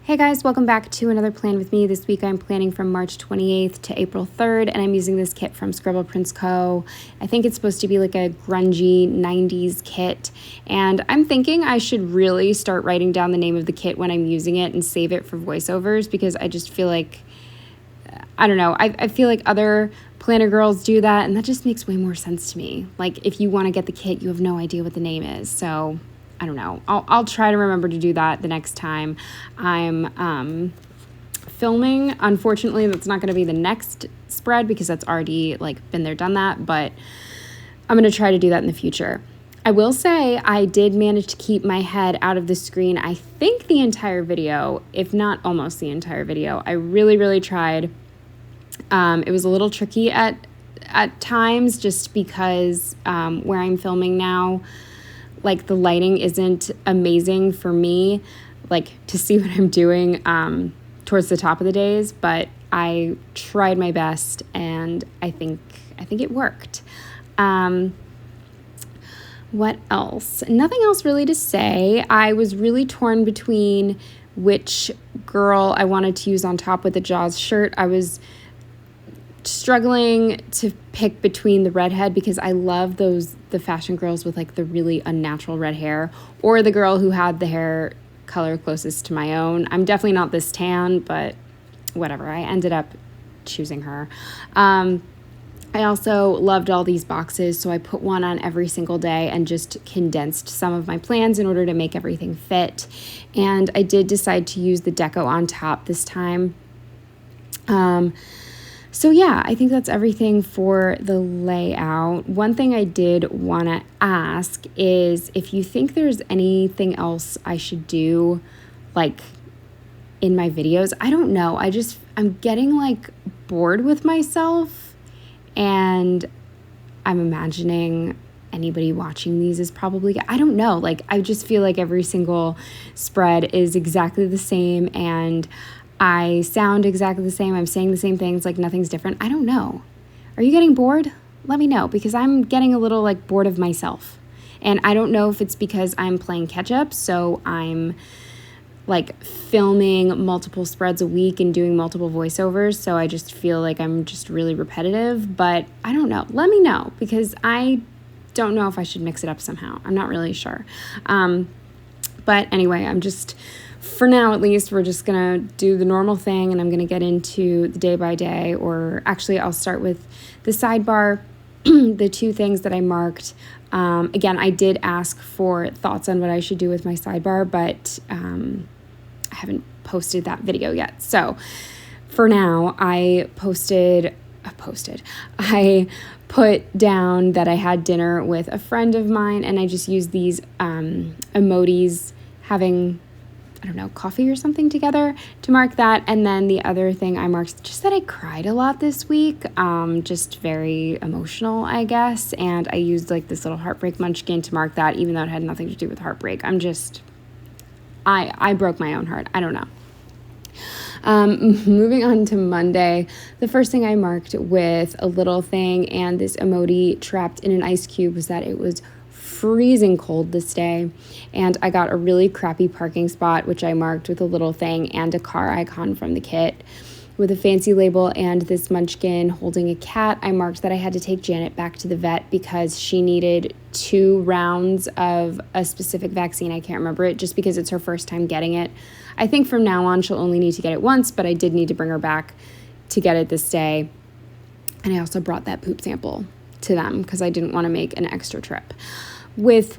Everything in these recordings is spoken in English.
Hey guys, welcome back to another plan with me. This week I'm planning from March 28th to April 3rd, and I'm using this kit from Scribble Prints Co. I think it's supposed to be like a grungy 90s kit, and I'm thinking I should really start writing down the name of the kit when I'm using it and save it for voiceovers, because I just feel like, I don't know, I feel like other planner girls do that, and that just makes way more sense to me. Like, if you want to get the kit, you have no idea what the name is, so I don't know. I'll try to remember to do that the next time I'm filming. Unfortunately, that's not going to be the next spread because that's already like been there, done that, but I'm going to try to do that in the future. I will say I did manage to keep my head out of the screen, I think the entire video, if not almost the entire video. I really tried. It was a little tricky at times just because where I'm filming now, like the lighting isn't amazing for me, like to see what I'm doing towards the top of the days, but I tried my best and I think it worked. What else? Nothing else really to say. I was really torn between which girl I wanted to use on top with the Jaws shirt. I was struggling to pick between the redhead because I love the fashion girls with like the really unnatural red hair, or the girl who had the hair color closest to my own. I'm definitely not this tan, but whatever. I ended up choosing her. I also loved all these boxes, so I put one on every single day and just condensed some of my plans in order to make everything fit. And I did decide to use the deco on top this time. So yeah, I think that's everything for the layout. One thing I did want to ask is if you think there's anything else I should do, like in my videos. I don't know. I'm getting like bored with myself, and I'm imagining anybody watching these is probably, I don't know. Like, I just feel like every single spread is exactly the same, and I sound exactly the same. I'm saying the same things, like nothing's different. I don't know. Are you getting bored? Let me know, because I'm getting a little like bored of myself. And I don't know if it's because I'm playing catch up, so I'm like filming multiple spreads a week and doing multiple voiceovers, so I just feel like I'm just really repetitive, but I don't know. Let me know, because I don't know if I should mix it up somehow. I'm not really sure. But anyway, for now at least, we're just gonna do the normal thing, and I'm gonna get into the day by day, or actually I'll start with the sidebar, the two things that I marked. Again, I did ask for thoughts on what I should do with my sidebar, but I haven't posted that video yet. So for now, I put down that I had dinner with a friend of mine, and I just used these emojis having, I don't know, coffee or something together to mark that. And then the other thing I marked, just that I cried a lot this week, just very emotional, I guess. And I used like this little heartbreak munchkin to mark that, even though it had nothing to do with heartbreak. I broke my own heart. I don't know. Moving on to Monday, the first thing I marked with a little thing and this emoji trapped in an ice cube was that it was freezing cold this day, and I got a really crappy parking spot, which I marked with a little thing and a car icon from the kit with a fancy label and this munchkin holding a cat. I marked that I had to take Janet back to the vet because she needed 2 rounds of a specific vaccine. I can't remember it, just because it's her first time getting it. I think from now on she'll only need to get it once, but I did need to bring her back to get it this day. And I also brought that poop sample to them because I didn't want to make an extra trip. With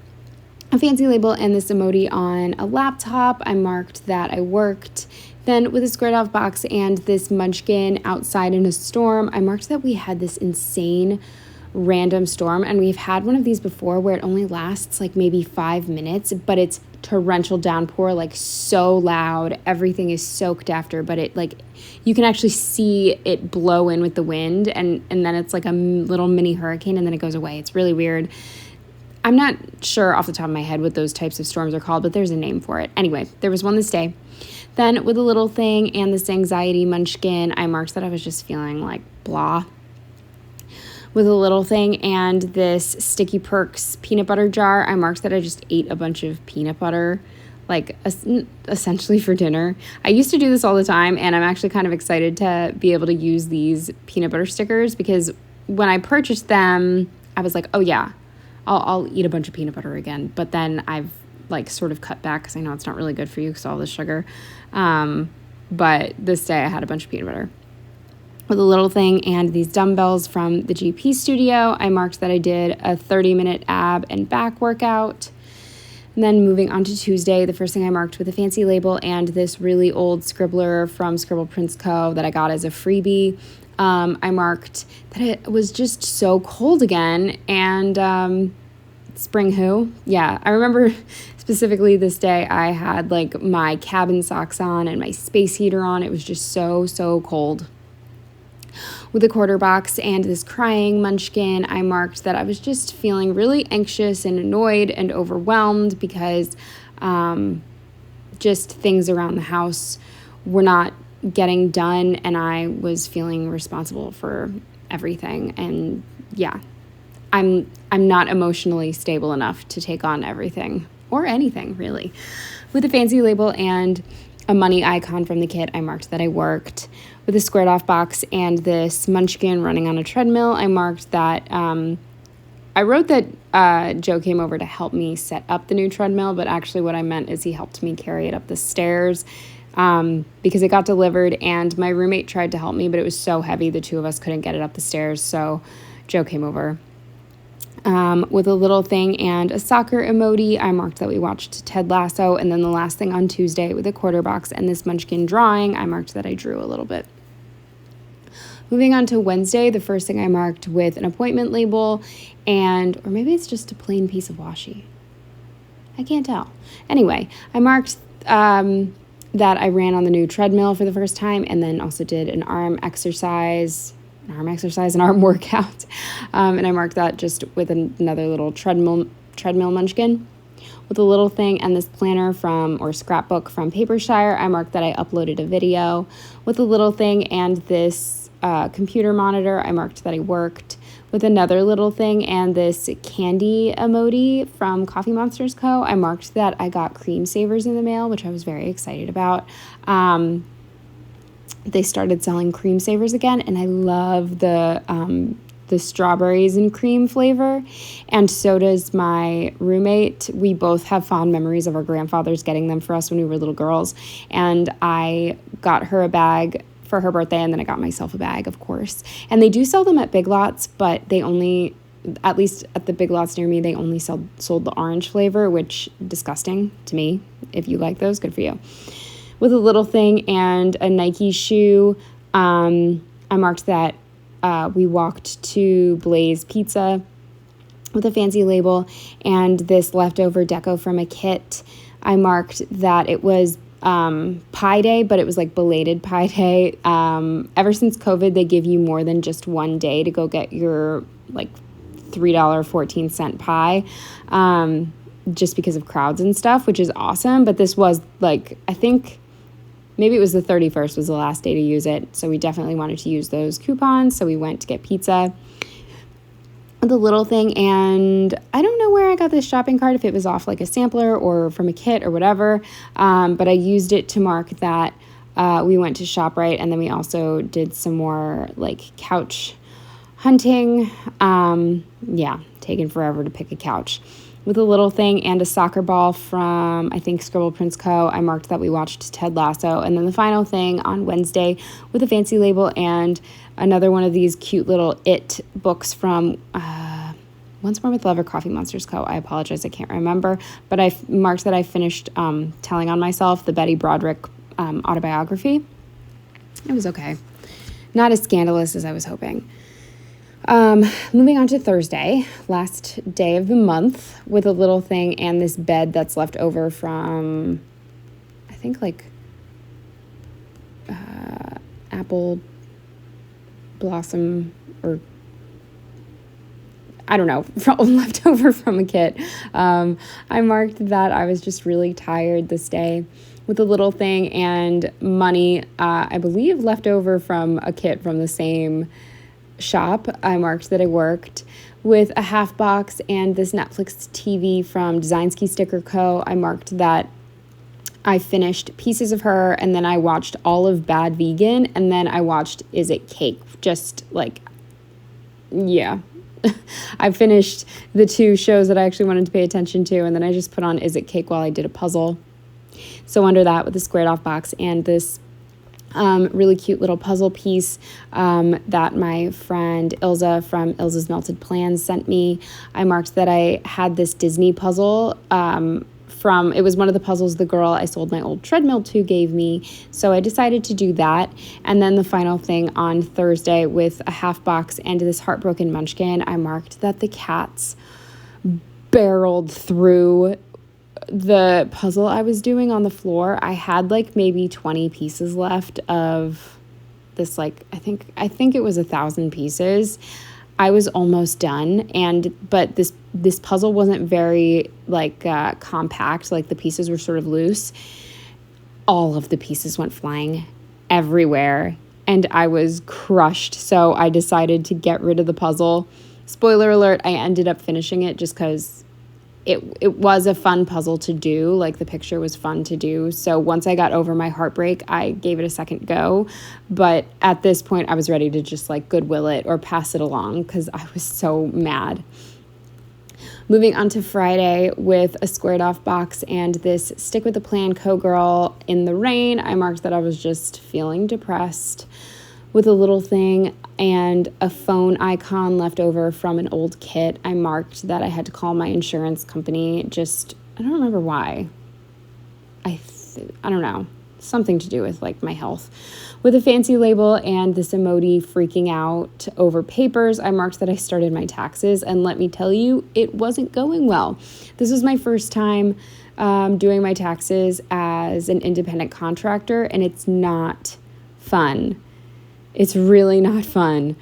a fancy label and this emoji on a laptop, I marked that I worked. Then with a squared off box and this munchkin outside in a storm, I marked that we had this insane random storm, and we've had one of these before where it only lasts like maybe 5 minutes, but it's torrential downpour, like so loud, everything is soaked after, but it like, you can actually see it blow in with the wind, and then it's like a little mini hurricane, and then it goes away. It's really weird. I'm not sure off the top of my head what those types of storms are called, but there's a name for it. Anyway, there was one this day. Then with a little thing and this anxiety munchkin, I marked that I was just feeling like blah. With a little thing and this Sticky Perks peanut butter jar, I marked that I just ate a bunch of peanut butter like essentially for dinner. I used to do this all the time, and I'm actually kind of excited to be able to use these peanut butter stickers, because when I purchased them, I was like, oh yeah, I'll eat a bunch of peanut butter again. But then I've like sort of cut back because I know it's not really good for you because all the sugar. But this day I had a bunch of peanut butter with a little thing and these dumbbells from the GP studio. I marked that I did a 30-minute ab and back workout. And then moving on to Tuesday, the first thing I marked with a fancy label and this really old scribbler from Scribble Prints Co. that I got as a freebie. I marked that it was just so cold again, and spring who? Yeah, I remember specifically this day I had like my cabin socks on and my space heater on. It was just so cold. With a quarter box and this crying munchkin, I marked that I was just feeling really anxious and annoyed and overwhelmed because just things around the house were not getting done, and I was feeling responsible for everything. And yeah, I'm not emotionally stable enough to take on everything or anything really. With a fancy label and a money icon from the kit, I marked that I worked. With a squared off box and this munchkin running on a treadmill, I marked that I wrote that Joe came over to help me set up the new treadmill, but actually what I meant is he helped me carry it up the stairs because it got delivered, and my roommate tried to help me, but it was so heavy the two of us couldn't get it up the stairs, so Joe came over. With a little thing and a soccer emoji, I marked that we watched Ted Lasso. And then the last thing on Tuesday with a quarter box and this munchkin drawing, I marked that I drew a little bit. Moving on to Wednesday, the first thing I marked with an appointment label or maybe it's just a plain piece of washi. I can't tell. Anyway, I marked that I ran on the new treadmill for the first time, and then also did an arm and arm workout. And I marked that just with another little treadmill munchkin. With a little thing and this planner or scrapbook from Papershire, I marked that I uploaded a video. With a little thing and this computer monitor, I marked that I worked. With another little thing and this candy emoji from Coffee Monsters Co., I marked that I got cream savers in the mail, which I was very excited about. They started selling cream savers again, and I love the strawberries and cream flavor, and so does my roommate. We both have fond memories of our grandfathers getting them for us when we were little girls, and I got her a bag for her birthday, and then I got myself a bag, of course. And they do sell them at Big Lots, but they only, at least at the Big Lots near me, they only sold the orange flavor, which disgusting to me. If you like those, good for you. With a little thing and a Nike shoe, I marked that we walked to Blaze Pizza with a fancy label and this leftover deco from a kit. I marked that it was Pi Day, but it was like belated Pi Day. Ever since COVID, they give you more than just one day to go get your like $3.14 pie, just because of crowds and stuff, which is awesome. But this was like, I think maybe it was the 31st was the last day to use it. So we definitely wanted to use those coupons. So we went to get pizza. The little thing, and I don't know where I got this shopping cart, if it was off like a sampler or from a kit or whatever, but I used it to mark that we went to ShopRite, and then we also did some more like couch hunting. Taking forever to pick a couch. With a little thing and a soccer ball from, I think, Scribble Prints Co., I marked that we watched Ted Lasso. And then the final thing on Wednesday with a fancy label and another one of these cute little It books from Once More with Love or Coffee Monsters Co. I apologize, I can't remember. But I marked that I finished Telling on Myself, the Betty Broderick autobiography. It was okay. Not as scandalous as I was hoping. Moving on to Thursday, last day of the month, with a little thing and this bed that's left over from, I think, like apple blossom, or I don't know, left over from a kit. I marked that I was just really tired this day. With a little thing and money, I believe left over from a kit from the same shop, I marked that I worked. With a half box and this Netflix TV from Designsky Sticker Co., I marked that I finished Pieces of Her, and then I watched all of Bad Vegan, and then I watched Is It Cake? Just like, yeah. I finished the 2 shows that I actually wanted to pay attention to, and then I just put on Is It Cake while I did a puzzle. So under that, with the squared off box and this really cute little puzzle piece that my friend Ilza from Ilza's Melted Plans sent me, I marked that I had this Disney puzzle it was one of the puzzles the girl I sold my old treadmill to gave me. So I decided to do that. And then the final thing on Thursday with a half box and this Heartbroken Munchkin, I marked that the cats barreled through the puzzle I was doing on the floor. I had like maybe 20 pieces left of this, like, I think it was 1,000 pieces. I was almost done, but this puzzle wasn't very like compact. Like the pieces were sort of loose. All of the pieces went flying everywhere, and I was crushed. So I decided to get rid of the puzzle. Spoiler alert, I ended up finishing it just because it was a fun puzzle to do. Like the picture was fun to do. So once I got over my heartbreak, I gave it a second go. But at this point, I was ready to just like Goodwill it or pass it along because I was so mad. Moving on to Friday with a squared off box and this Stick with the Plan Co-Girl in the Rain, I marked that I was just feeling depressed. With a little thing and a phone icon left over from an old kit, I marked that I had to call my insurance company. I don't remember why. I don't know. Something to do with like my health. With a fancy label and this emoji freaking out over papers, I marked that I started my taxes. And let me tell you, it wasn't going well. This was my first time doing my taxes as an independent contractor, and it's not fun. It's really not fun.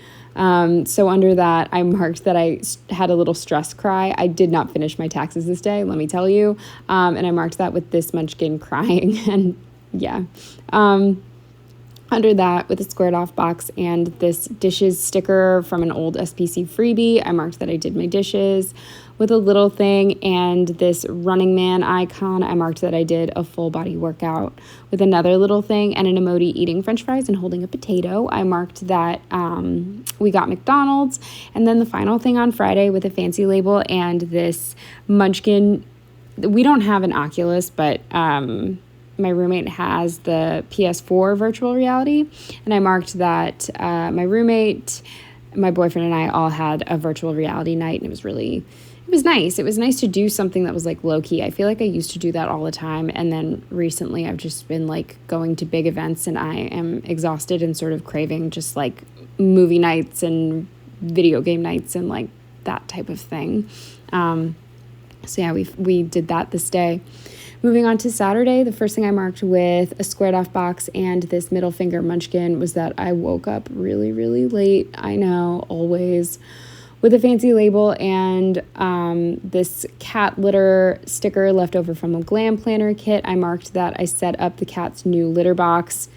So under that, I marked that I had a little stress cry. I did not finish my taxes this day, let me tell you. And I marked that with this munchkin crying. And yeah. Under that, with a squared off box and this dishes sticker from an old SPC freebie, I marked that I did my dishes. With a little thing and this Running Man icon, I marked that I did a full body workout. With another little thing and an emoji eating french fries and holding a potato, I marked that we got McDonald's. And then the final thing on Friday with a fancy label and this munchkin. We don't have an Oculus, but my roommate has the PS4 virtual reality. And I marked that my roommate, my boyfriend, and I all had a virtual reality night, and it was nice. It was nice to do something that was like low key. I feel like I used to do that all the time. And then recently I've just been like going to big events, and I am exhausted and sort of craving just like movie nights and video game nights and like that type of thing. So yeah, we did that this day. Moving on to Saturday, the first thing I marked with a squared off box and this middle finger munchkin was that I woke up really, really late. I know, always. With a fancy label and this cat litter sticker left over from a glam planner kit, I marked that I set up the cat's new litter box.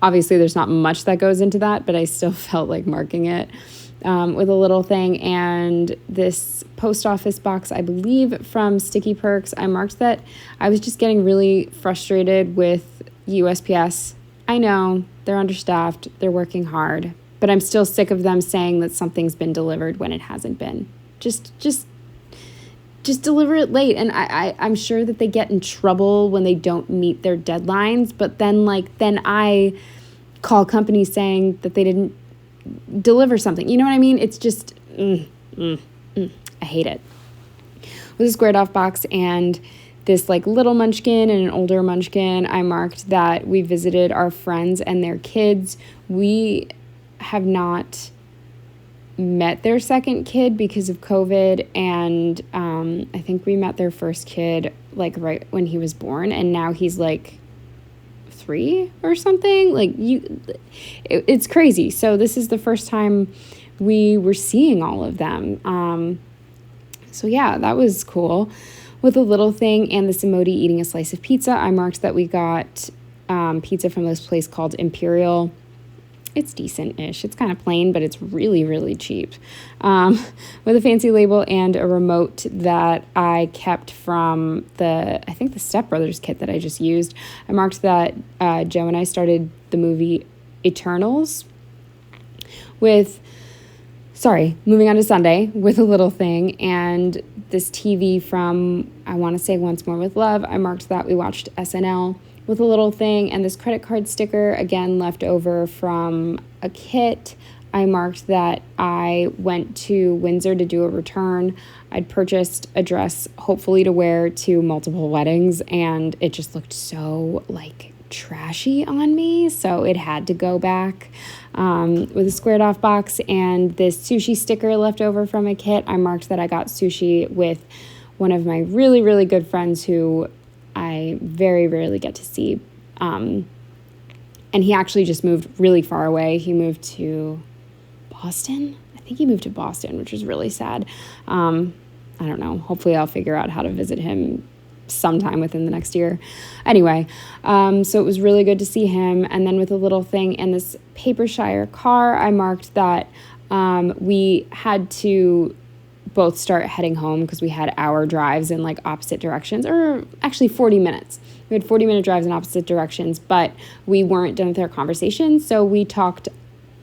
Obviously, there's not much that goes into that, but I still felt like marking it. With a little thing and this post office box, I believe from Sticky Perks, I marked that I was just getting really frustrated with USPS. I know, they're understaffed, they're working hard, but I'm still sick of them saying that something's been delivered when it hasn't been. Just deliver it late. And I'm sure that they get in trouble when they don't meet their deadlines, but then I call companies saying that they didn't deliver something. You know what I mean? It's just, I hate it. With a squared off box and this like little munchkin and an older munchkin, I marked that we visited our friends and their kids. We have not met their second kid because of COVID, and I think we met their first kid like right when he was born, and now he's like 3 or something. Like it's crazy. So this is the first time we were seeing all of them. So yeah, that was cool. With a little thing and this emoji eating a slice of pizza, I marked that we got pizza from this place called Imperial. it's decent-ish. It's kind of plain, but it's really, really cheap. With a fancy label and a remote that I kept from I think the Step Brothers kit that I just used. I marked that Joe and I started the movie Eternals moving on to Sunday with a little thing, and this TV from, I want to say Once More with Love. I marked that we watched SNL with a little thing, and this credit card sticker, again, left over from a kit. I marked that I went to Windsor to do a return. I'd purchased a dress, hopefully to wear to multiple weddings, and it just looked so, trashy on me, so it had to go back. With a squared off box and this sushi sticker left over from a kit, I marked that I got sushi with one of my really, really good friends who I very rarely get to see. And he actually just moved really far away. He moved to Boston. I think he moved to Boston, which is really sad. I don't know. Hopefully I'll figure out how to visit him sometime within the next year. Anyway, so it was really good to see him. And then with a little thing in this Papershire car, I marked that we had to both start heading home because we had hour drives in opposite directions, or actually 40 minutes. We had 40-minute drives in opposite directions, but we weren't done with our conversation, so we talked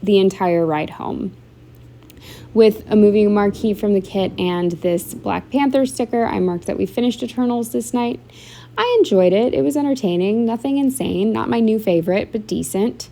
the entire ride home. With a movie marquee from the kit and this Black Panther sticker, I marked that we finished Eternals this night. I enjoyed it. It was entertaining, nothing insane, not my new favorite, but decent.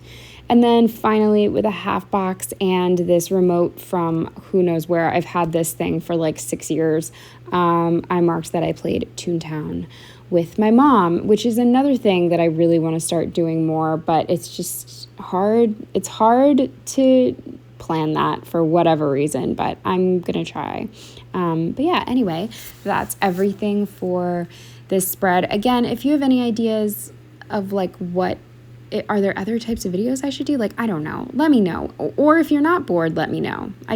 And then finally, with a half box and this remote from who knows where, I've had this thing for 6 years, I marked that I played Toontown with my mom, which is another thing that I really want to start doing more, but it's just hard. It's hard to plan that for whatever reason, but I'm gonna try. But yeah, anyway, that's everything for this spread. Again, if you have any ideas of are there other types of videos I should do? I don't know. Let me know. Or if you're not bored, let me know. I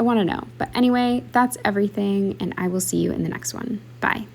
want to know. But anyway, that's everything, and I will see you in the next one. Bye.